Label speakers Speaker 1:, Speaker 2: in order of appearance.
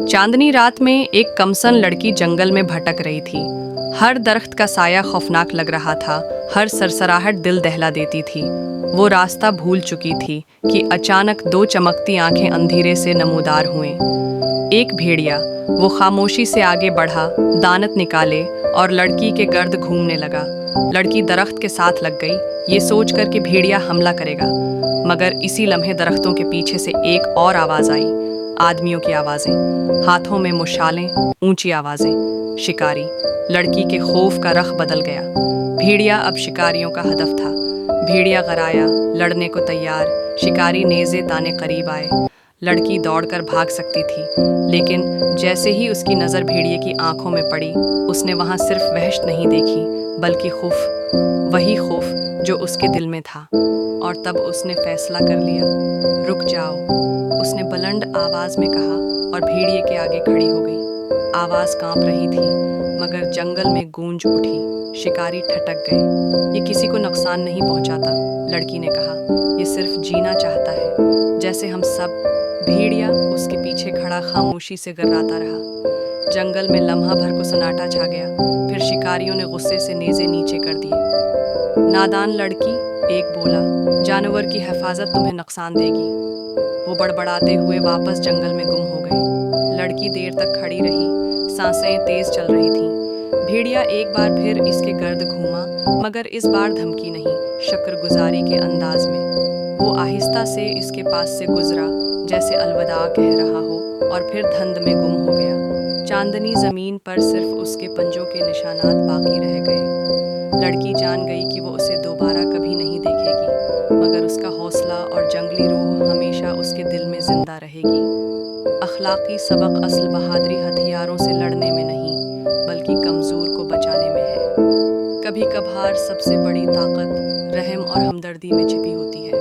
Speaker 1: चांदनी रात में एक कमसन लड़की जंगल में भटक रही थी। हर दरख्त का साया खौफनाक लग रहा था, हर सरसराहट दिल दहला देती थी। वो रास्ता भूल चुकी थी कि अचानक दो चमकती आंखें अंधेरे से नमूदार हुए। एक भेड़िया। वो खामोशी से आगे बढ़ा, दानत निकाले और लड़की के गर्द घूमने लगा। लड़की दरख्त के साथ लग गई, ये सोचकर कि भेड़िया हमला करेगा। मगर इसी लम्हे दरख्तों के पीछे से एक और आवाज आई, आदमियों की आवाजें, हाथों में मुशालें, ऊंची आवाजें। शिकारी। लड़की के खौफ का रख बदल गया। भेड़िया अब शिकारियों का हदफ था। भेड़िया गराया, लड़ने को तैयार। शिकारी नेज़े ताने करीब आए। लड़की दौड़कर भाग सकती थी, लेकिन जैसे ही उसकी नज़र भेड़िए की आंखों में पड़ी, उसने वहां सिर्फ वहशत नहीं देखी, बल्कि खौफ, वही खौफ जो उसके दिल में था। और तब उसने फैसला कर लिया। रुक जाओ, उसने बुलंद आवाज में कहा और भेड़िए के आगे खड़ी हो गई। आवाज कांप रही थी, मगर जंगल में गूंज उठी। शिकारी ठटक गए। ये किसी को नुकसान नहीं पहुंचाता, लड़की ने कहा। ये सिर्फ जीना चाहता है, जैसे हम सब। भेड़िया उसके पीछे खड़ा खामोशी से गर्राता रहा। जंगल में लम्हा भर को सन्नाटा छा गया। फिर शिकारियों ने गुस्से से नेज़े नीचे कर दिए। नादान लड़की, एक बोला, जानवर की हिफाजत तुम्हें नुकसान देगी। वो बड़बड़ाते हुए वापस जंगल में गुम हो गए। लड़की देर तक खड़ी रही, सांसें तेज चल रही थीं। भेड़िया एक बार फिर इसके गर्द घूमा, मगर इस बार धमकी नहीं, शुक्रगुजारी के अंदाज में। वो आहिस्ता से इसके पास से गुजरा, जैसे अलविदा कह रहा हो, और फिर धुंध में गुम हो गया। चांदनी जमीन पर सिर्फ उसके पंजों के निशानात बाकी रह गए। लड़की जान गई कि वो उसे दोबारा कभी नहीं देखेगी, मगर उसका हौसला और जंगली रूह हमेशा उसके दिल में जिंदा रहेगी। अखलाकी सबक असल बहादुरी हथियारों से लड़ने में नहीं, बल्कि कमजोर को बचाने में है। कभी कभार सबसे बड़ी ताकत रहम और हमदर्दी में छिपी होती है।